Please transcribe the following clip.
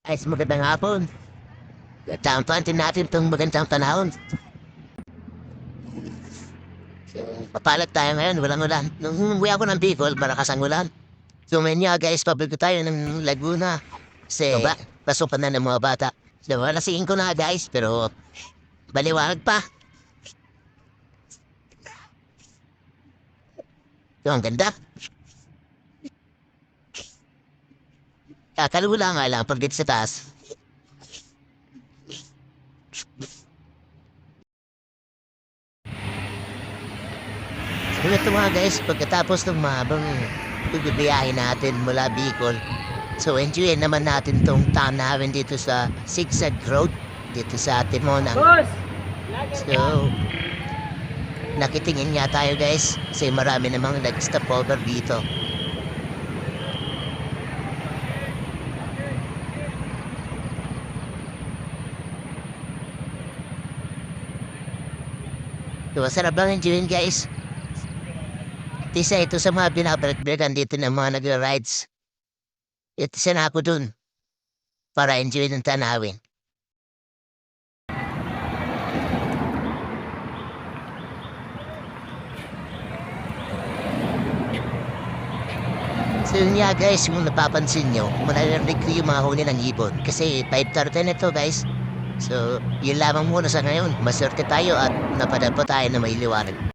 Ay, magandang hapon. Taon-taon natin itong magandang panahon. Papalag tayo ngayon, walang ulan. Nung umuwi ako ng Bicol, malakas ang ulan. Sumenya guys, pabalgo tayo ng Laguna. Kasi, pasukan na ng mga bata. So, alasingin ko na guys, pero baliwanag pa. So, ang ganda. Kalula nga lang pag dito sa taas. So, ito mga guys, pagkatapos ng mahabang pagbibiyahe natin mula Bicol, so enjoyin naman natin tong tanawin dito sa Zigzag Road, dito sa Timonan. So, nakitingin nga tayo guys, kasi marami namang nag-stop over dito. So, masarap lang enjoyin guys. Isa ito sa mga binabalik-balikan dito ng mga nagra-rides. Isa na ako dun para enjoy ng tanawin. So yun nga guys, kung napapansin nyo, manarinig ko yung mga huli ng ibon. Kasi 5:30 na ito guys. So, yun lamang muna sa ngayon. Maswerte tayo at napadapa tayo na may liwanag.